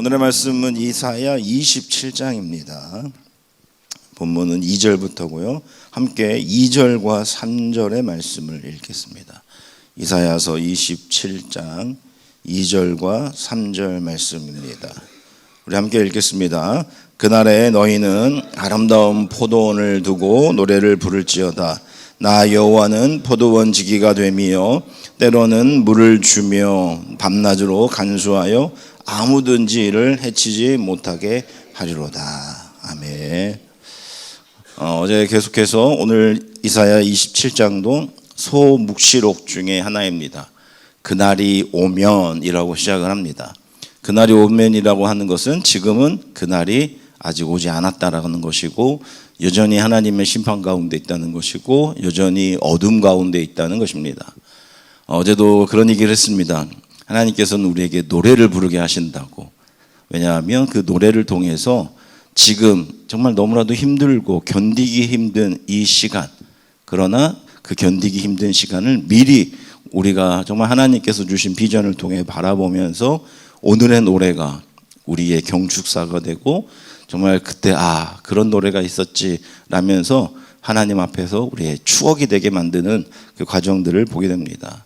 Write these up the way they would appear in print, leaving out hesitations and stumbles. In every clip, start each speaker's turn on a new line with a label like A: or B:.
A: 오늘의 말씀은 이사야 27장입니다. 본문은 2절부터고요. 함께 2절과 3절의 말씀을 읽겠습니다. 이사야서 27장 2절과 3절 말씀입니다. 우리 함께 읽겠습니다. 그날에 너희는 아름다운 포도원을 두고 노래를 부를지어다. 나 여호와는 포도원 지기가 되며 때로는 물을 주며 밤낮으로 간수하여 아무든지 이를 해치지 못하게 하리로다. 아멘. 어제 계속해서 오늘 이사야 27장도 소묵시록 중에 하나입니다. 그날이 오면이라고 시작을 합니다. 그날이 오면이라고 하는 것은 지금은 그날이 아직 오지 않았다라는 것이고, 여전히 하나님의 심판 가운데 있다는 것이고, 여전히 어둠 가운데 있다는 것입니다. 어제도 그런 얘기를 했습니다. 하나님께서는 우리에게 노래를 부르게 하신다고. 왜냐하면 그 노래를 통해서 지금 정말 너무나도 힘들고 견디기 힘든 이 시간, 그러나 그 견디기 힘든 시간을 미리 우리가 정말 하나님께서 주신 비전을 통해 바라보면서 오늘의 노래가 우리의 경축사가 되고, 정말 그때 그런 노래가 있었지 라면서 하나님 앞에서 우리의 추억이 되게 만드는 그 과정들을 보게 됩니다.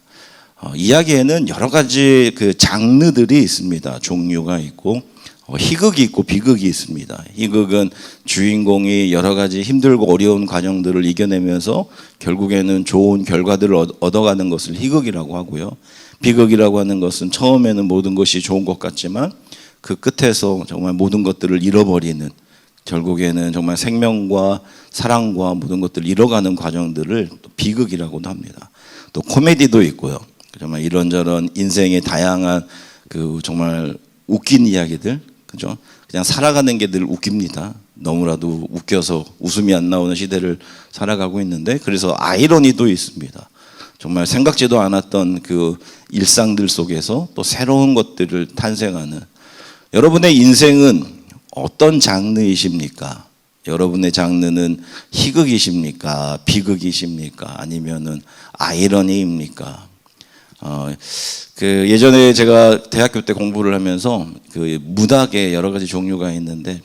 A: 이야기에는 여러 가지 그 장르들이 있습니다. 종류가 있고, 희극이 있고 비극이 있습니다. 희극은 주인공이 여러 가지 힘들고 어려운 과정들을 이겨내면서 결국에는 좋은 결과들을 얻어가는 것을 희극이라고 하고요. 비극이라고 하는 것은 처음에는 모든 것이 좋은 것 같지만 그 끝에서 정말 모든 것들을 잃어버리는, 결국에는 정말 생명과 사랑과 모든 것들을 잃어가는 과정들을 또 비극이라고도 합니다. 또 코미디도 있고요. 정말 이런저런 인생의 다양한 그 정말 웃긴 이야기들, 그죠? 그냥 살아가는 게 늘 웃깁니다. 너무나도 웃겨서 웃음이 안 나오는 시대를 살아가고 있는데, 그래서 아이러니도 있습니다. 정말 생각지도 않았던 그 일상들 속에서 또 새로운 것들을 탄생하는. 여러분의 인생은 어떤 장르이십니까? 여러분의 장르는 희극이십니까? 비극이십니까? 아니면은 아이러니입니까? 예전에 제가 대학교 때 공부를 하면서 그 문학의 여러 가지 종류가 있는데,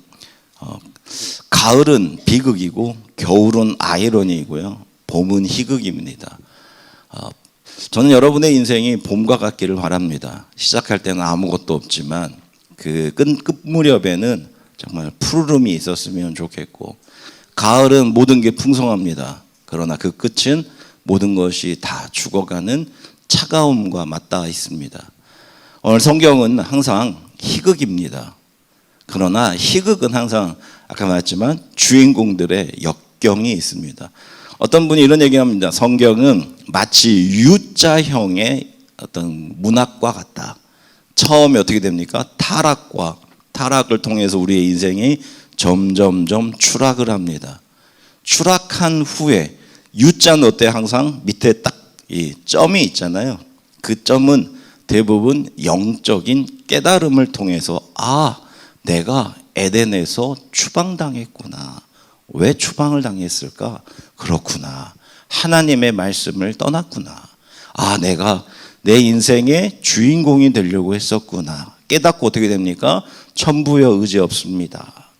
A: 가을은 비극이고 겨울은 아이러니이고요, 봄은 희극입니다. 저는 여러분의 인생이 봄과 같기를 바랍니다. 시작할 때는 아무것도 없지만 그 끝 무렵에는 정말 푸르름이 있었으면 좋겠고, 가을은 모든 게 풍성합니다. 그러나 그 끝은 모든 것이 다 죽어가는 차가움과 맞닿아 있습니다. 오늘 성경은 항상 희극입니다. 그러나 희극은 항상 아까 말했지만 주인공들의 역경이 있습니다. 어떤 분이 이런 얘기합니다. 성경은 마치 U자형의 어떤 문학과 같다. 처음에 어떻게 됩니까? 타락을 통해서 우리의 인생이 점점점 추락을 합니다. 추락한 후에 U자는 어때? 항상 밑에 딱 이 점이 있잖아요. 그 점은 대부분 영적인 깨달음을 통해서 내가 에덴에서 추방당했구나. 왜 추방을 당했을까? 그렇구나. 하나님의 말씀을 떠났구나. 내가 내 인생의 주인공이 되려고 했었구나. 깨닫고 어떻게 됩니까? 천부여 의지 없습니다.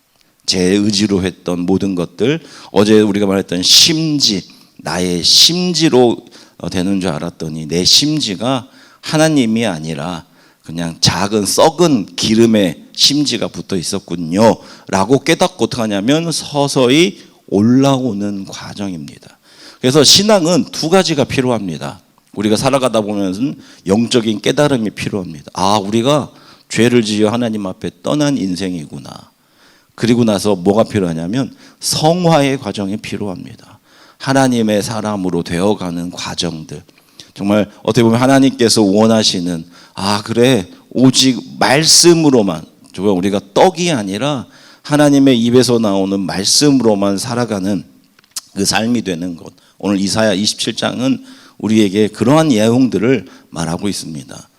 A: 제 의지로 했던 모든 것들, 어제 우리가 말했던 심지, 나의 심지로 되는 줄 알았더니 내 심지가 하나님이 아니라 그냥 작은 썩은 기름에 심지가 붙어 있었군요 라고 깨닫고 어떻게 하냐면 서서히 올라오는 과정입니다. 그래서 신앙은 두 가지가 필요합니다. 우리가 살아가다 보면 영적인 깨달음이 필요합니다. 우리가 죄를 지어 하나님 앞에 떠난 인생이구나. 그리고 나서 뭐가 필요하냐면 성화의 과정이 필요합니다. 하나님의 사람으로 되어가는 과정들. 정말 어떻게 보면 하나님께서 원하시는 그래 오직 말씀으로만, 정말 우리가 떡이 아니라 하나님의 입에서 나오는 말씀으로만 살아가는 그 삶이 되는 것. 오늘 이사야 27장은 우리에게 그러한 내용들을 말하고 있습니다.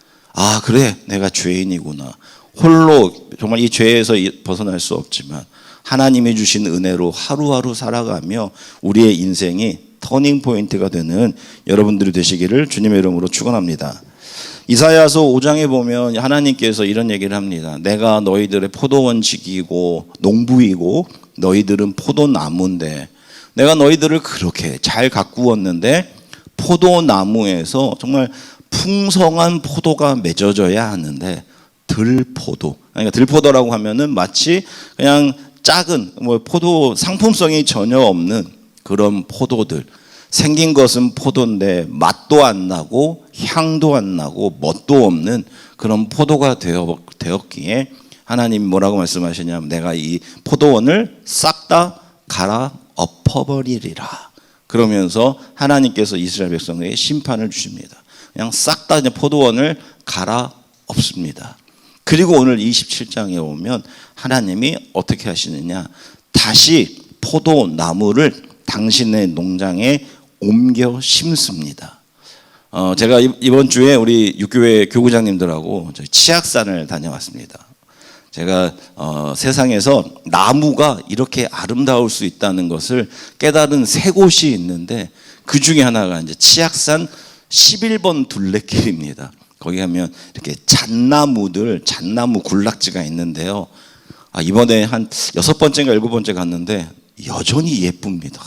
A: 그래 내가 죄인이구나. 홀로 정말 이 죄에서 벗어날 수 없지만 하나님이 주신 은혜로 하루하루 살아가며 우리의 인생이 터닝 포인트가 되는 여러분들이 되시기를 주님의 이름으로 축원합니다. 이사야서 5장에 보면 하나님께서 이런 얘기를 합니다. 내가 너희들의 포도원지기고 농부이고 너희들은 포도나무인데 내가 너희들을 그렇게 잘 가꾸었는데 포도나무에서 정말 풍성한 포도가 맺어져야 하는데 들포도, 그러니까 들포도라고 하면은 마치 그냥 작은 포도 상품성이 전혀 없는 그런 포도들, 생긴 것은 포도인데 맛도 안 나고 향도 안 나고 멋도 없는 그런 포도가 되었기에 하나님 뭐라고 말씀하시냐면 내가 이 포도원을 싹 다 갈아 엎어버리리라. 그러면서 하나님께서 이스라엘 백성에게 심판을 주십니다. 그냥 싹 다 포도원을 갈아 엎습니다. 그리고 오늘 27장에 오면 하나님이 어떻게 하시느냐, 다시 포도나무를 당신의 농장에 옮겨 심습니다. 제가 이번 주에 우리 육교회 교구장님들하고 치악산을 다녀왔습니다. 제가 세상에서 나무가 이렇게 아름다울 수 있다는 것을 깨달은 세 곳이 있는데 그 중에 하나가 이제 치악산 11번 둘레길입니다. 거기 가면 이렇게 잣나무 군락지가 있는데요. 이번에 한 6번째인가 7번째 갔는데 여전히 예쁩니다.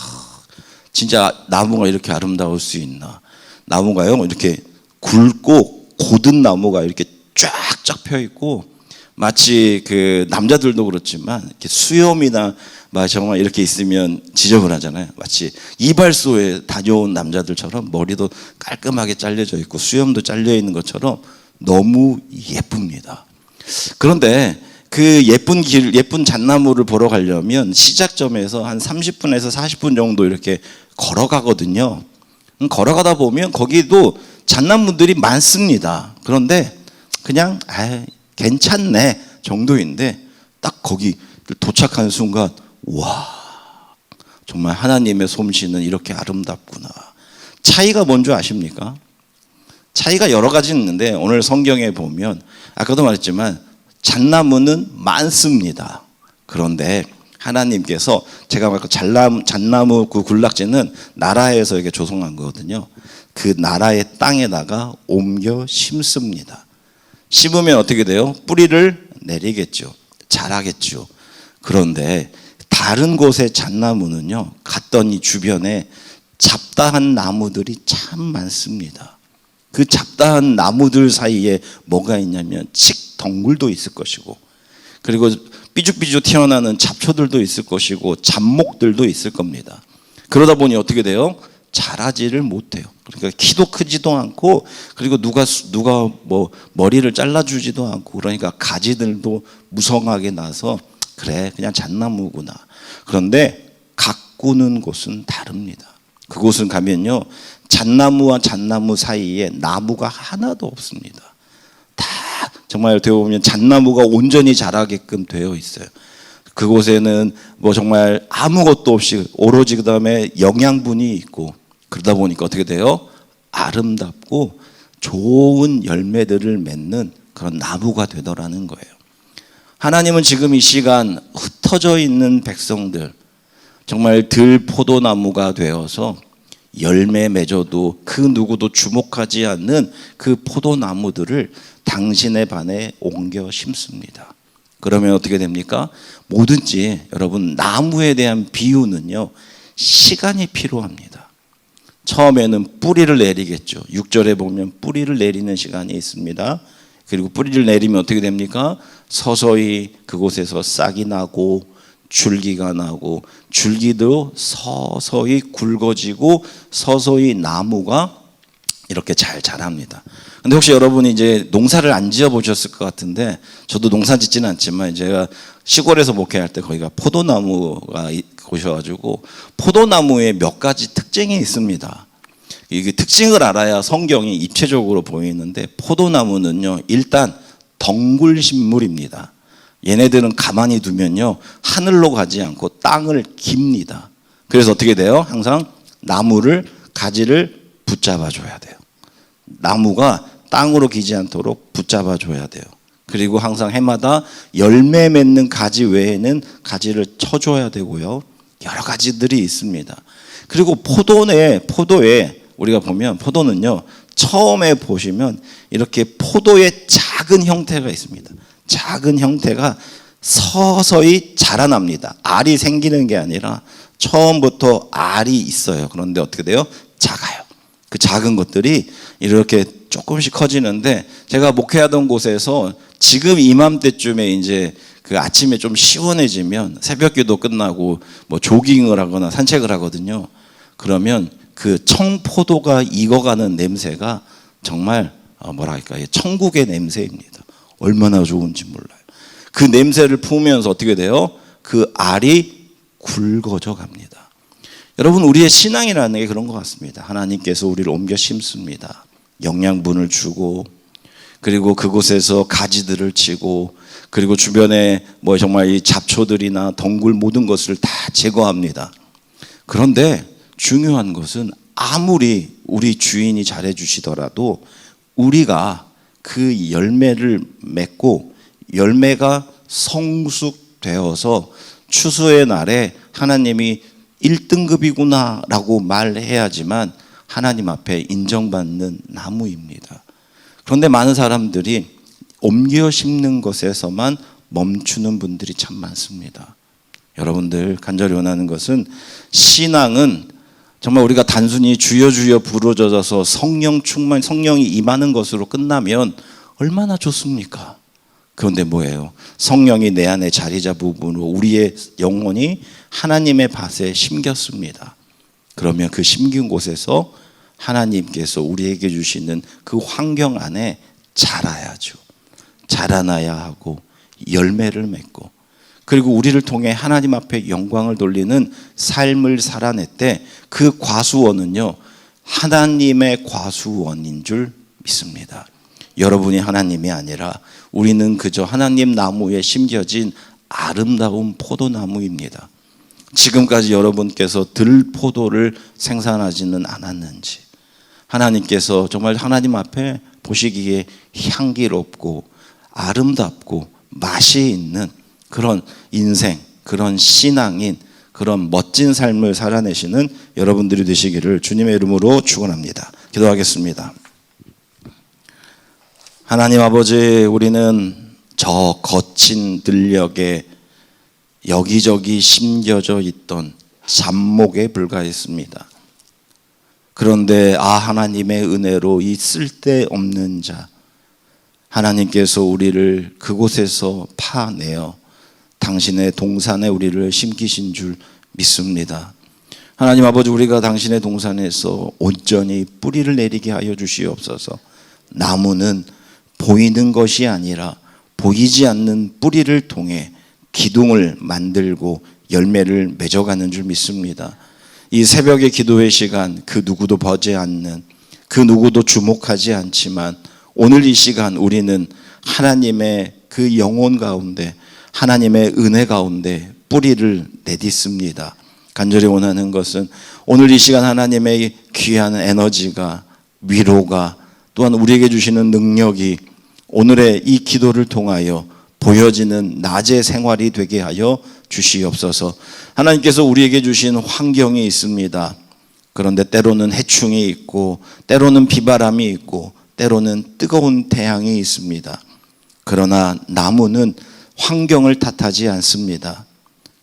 A: 진짜 나무가 이렇게 아름다울 수 있나. 나무가요 이렇게 굵고 고든 나무가 이렇게 쫙쫙 펴 있고 마치 그 남자들도 그렇지만 이렇게 수염이나 정말 이렇게 있으면 지저분하잖아요. 마치 이발소에 다녀온 남자들처럼 머리도 깔끔하게 잘려져 있고 수염도 잘려 있는 것처럼 너무 예쁩니다. 그런데 그 예쁜 잣나무를 보러 가려면 시작점에서 한 30분에서 40분 정도 이렇게 걸어가거든요. 걸어가다 보면 거기도 잣나무들이 많습니다. 그런데 그냥 괜찮네 정도인데 딱 거기 도착한 순간 와, 정말 하나님의 솜씨는 이렇게 아름답구나. 차이가 뭔지 아십니까? 차이가 여러 가지 있는데 오늘 성경에 보면 아까도 말했지만 잣나무는 많습니다. 그런데 하나님께서 제가 말한 잣나무 그 군락지는 나라에서 이렇게 조성한 거거든요. 그 나라의 땅에다가 옮겨 심습니다. 심으면 어떻게 돼요? 뿌리를 내리겠죠. 자라겠죠. 그런데 다른 곳의 잣나무는요, 갔더니 주변에 잡다한 나무들이 참 많습니다. 그 잡다한 나무들 사이에 뭐가 있냐면 칡덩굴도 있을 것이고, 그리고 삐죽삐죽 튀어나오는 잡초들도 있을 것이고 잡목들도 있을 겁니다. 그러다 보니 어떻게 돼요? 자라지를 못해요. 그러니까 키도 크지도 않고, 그리고 누가 뭐 머리를 잘라주지도 않고, 그러니까 가지들도 무성하게 나서 그래 그냥 잣나무구나. 그런데 가꾸는 곳은 다릅니다. 그곳은 가면요, 잣나무와 잣나무 사이에 나무가 하나도 없습니다. 다 정말 어떻게 보면 잣나무가 온전히 자라게끔 되어 있어요. 그곳에는 뭐 정말 아무것도 없이 오로지 그다음에 영양분이 있고, 그러다 보니까 어떻게 돼요? 아름답고 좋은 열매들을 맺는 그런 나무가 되더라는 거예요. 하나님은 지금 이 시간 흩어져 있는 백성들, 정말 들포도나무가 되어서 열매 맺어도 그 누구도 주목하지 않는 그 포도나무들을 당신의 반에 옮겨 심습니다. 그러면 어떻게 됩니까? 뭐든지 여러분, 나무에 대한 비유는요, 시간이 필요합니다. 처음에는 뿌리를 내리겠죠. 6절에 보면 뿌리를 내리는 시간이 있습니다. 그리고 뿌리를 내리면 어떻게 됩니까? 서서히 그곳에서 싹이 나고 줄기가 나고, 줄기도 서서히 굵어지고 서서히 나무가 이렇게 잘 자랍니다. 근데 혹시 여러분이 이제 농사를 안 지어 보셨을 것 같은데, 저도 농사 짓지는 않지만 제가 시골에서 목회할 때 거기가 포도나무가 곳이어가지고 포도나무에 몇 가지 특징이 있습니다. 이게 특징을 알아야 성경이 입체적으로 보이는데, 포도나무는요 일단 덩굴식물입니다. 얘네들은 가만히 두면요 하늘로 가지 않고 땅을 깁니다. 그래서 어떻게 돼요? 항상 나무를 가지를 붙잡아 줘야 돼요. 나무가 땅으로 기지 않도록 붙잡아 줘야 돼요. 그리고 항상 해마다 열매 맺는 가지 외에는 가지를 쳐줘야 되고요. 여러 가지들이 있습니다. 그리고 포도에 우리가 보면 포도는요 처음에 보시면 이렇게 포도의 작은 형태가 있습니다. 작은 형태가 서서히 자라납니다. 알이 생기는 게 아니라 처음부터 알이 있어요. 그런데 어떻게 돼요? 작아요. 그 작은 것들이 이렇게 조금씩 커지는데, 제가 목회하던 곳에서 지금 이맘때쯤에 이제 그 아침에 좀 시원해지면 새벽기도 끝나고 뭐 조깅을 하거나 산책을 하거든요. 그러면 그 청포도가 익어가는 냄새가 정말 뭐랄까, 천국의 냄새입니다. 얼마나 좋은지 몰라요. 그 냄새를 품으면서 어떻게 돼요? 그 알이 굵어져 갑니다. 여러분, 우리의 신앙이라는 게 그런 것 같습니다. 하나님께서 우리를 옮겨 심습니다. 영양분을 주고, 그리고 그곳에서 가지들을 치고, 그리고 주변에 뭐 정말 이 잡초들이나 덩굴 모든 것을 다 제거합니다. 그런데 중요한 것은 아무리 우리 주인이 잘해 주시더라도 우리가 그 열매를 맺고 열매가 성숙되어서 추수의 날에 하나님이 1등급이구나 라고 말해야지만 하나님 앞에 인정받는 나무입니다. 그런데 많은 사람들이 옮겨 심는 것에서만 멈추는 분들이 참 많습니다. 여러분들, 간절히 원하는 것은, 신앙은 정말 우리가 단순히 주여 주여 부르짖어서 성령 충만, 성령이 임하는 것으로 끝나면 얼마나 좋습니까? 그런데 뭐예요? 성령이 내 안에 자리 잡음으로 우리의 영혼이 하나님의 밭에 심겼습니다. 그러면 그 심긴 곳에서 하나님께서 우리에게 주시는 그 환경 안에 자라야죠. 자라나야 하고 열매를 맺고, 그리고 우리를 통해 하나님 앞에 영광을 돌리는 삶을 살아낼 때 그 과수원은요, 하나님의 과수원인 줄 믿습니다. 여러분이 하나님이 아니라 우리는 그저 하나님 나무에 심겨진 아름다운 포도나무입니다. 지금까지 여러분께서 들포도를 생산하지는 않았는지, 하나님께서 정말 하나님 앞에 보시기에 향기롭고 아름답고 맛이 있는 그런 인생, 그런 신앙인, 그런 멋진 삶을 살아내시는 여러분들이 되시기를 주님의 이름으로 축원합니다. 기도하겠습니다. 하나님 아버지, 우리는 저 거친 들녘에 여기저기 심겨져 있던 잡목에 불과했습니다. 그런데 하나님의 은혜로 이 쓸데없는 자, 하나님께서 우리를 그곳에서 파내어 당신의 동산에 우리를 심기신 줄 믿습니다. 하나님 아버지, 우리가 당신의 동산에서 온전히 뿌리를 내리게 하여 주시옵소서. 나무는 보이는 것이 아니라 보이지 않는 뿌리를 통해 기둥을 만들고 열매를 맺어가는 줄 믿습니다. 이 새벽의 기도의 시간, 그 누구도 보지 않는, 그 누구도 주목하지 않지만 오늘 이 시간 우리는 하나님의 그 영혼 가운데, 하나님의 은혜 가운데 뿌리를 내딛습니다. 간절히 원하는 것은 오늘 이 시간 하나님의 귀한 에너지가, 위로가, 또한 우리에게 주시는 능력이 오늘의 이 기도를 통하여 보여지는 낮의 생활이 되게 하여 주시옵소서. 하나님께서 우리에게 주신 환경이 있습니다. 그런데 때로는 해충이 있고, 때로는 비바람이 있고, 때로는 뜨거운 태양이 있습니다. 그러나 나무는 환경을 탓하지 않습니다.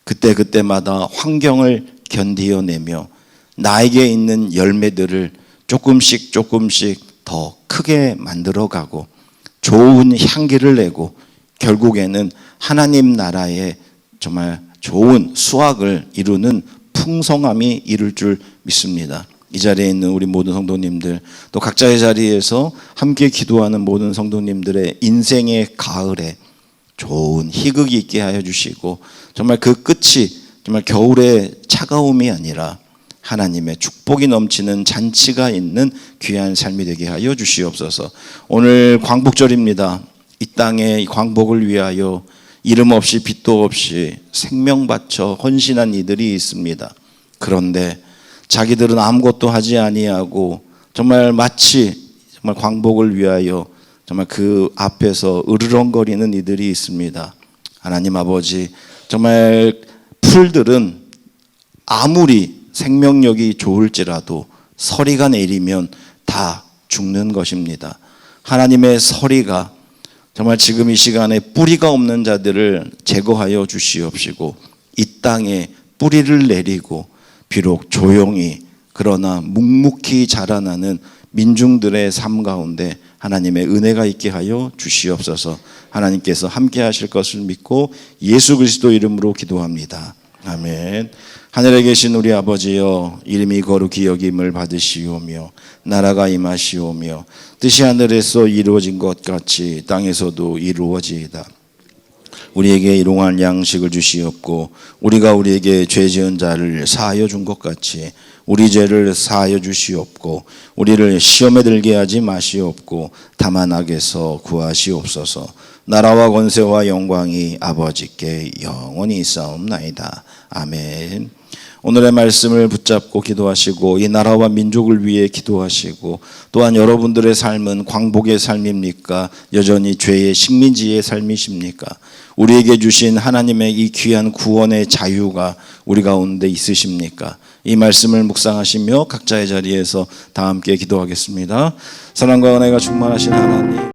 A: 그때마다 환경을 견디어내며 나에게 있는 열매들을 조금씩 더 크게 만들어가고 좋은 향기를 내고 결국에는 하나님 나라의 정말 좋은 수확을 이루는 풍성함이 이룰 줄 믿습니다. 이 자리에 있는 우리 모든 성도님들, 또 각자의 자리에서 함께 기도하는 모든 성도님들의 인생의 가을에 좋은 희극이 있게 하여 주시고, 정말 그 끝이 정말 겨울의 차가움이 아니라 하나님의 축복이 넘치는 잔치가 있는 귀한 삶이 되게 하여 주시옵소서. 오늘 광복절입니다. 이 땅의 광복을 위하여 이름 없이 빛도 없이 생명 바쳐 헌신한 이들이 있습니다. 그런데 자기들은 아무것도 하지 아니하고 정말 마치 정말 광복을 위하여 정말 그 앞에서 으르렁거리는 이들이 있습니다. 하나님 아버지, 정말 풀들은 아무리 생명력이 좋을지라도 서리가 내리면 다 죽는 것입니다. 하나님의 서리가 정말 지금 이 시간에 뿌리가 없는 자들을 제거하여 주시옵시고 이 땅에 뿌리를 내리고 비록 조용히 그러나 묵묵히 자라나는 민중들의 삶 가운데 하나님의 은혜가 있게 하여 주시옵소서. 하나님께서 함께 하실 것을 믿고 예수 그리스도 이름으로 기도합니다. 아멘. 하늘에 계신 우리 아버지여, 이름이 거룩히 여김을 받으시오며 나라가 임하시오며 뜻이 하늘에서 이루어진 것 같이 땅에서도 이루어지이다. 우리에게 일용할 양식을 주시옵고 우리가 우리에게 죄 지은 자를 사하여 준 것 같이 우리 죄를 사하여 주시옵고 우리를 시험에 들게 하지 마시옵고 다만 악에서 구하시옵소서. 나라와 권세와 영광이 아버지께 영원히 있사옵나이다. 아멘. 오늘의 말씀을 붙잡고 기도하시고 이 나라와 민족을 위해 기도하시고 또한 여러분들의 삶은 광복의 삶입니까? 여전히 죄의 식민지의 삶이십니까? 우리에게 주신 하나님의 이 귀한 구원의 자유가 우리 가운데 있으십니까? 이 말씀을 묵상하시며 각자의 자리에서 다 함께 기도하겠습니다. 사랑과 은혜가 충만하신 하나님,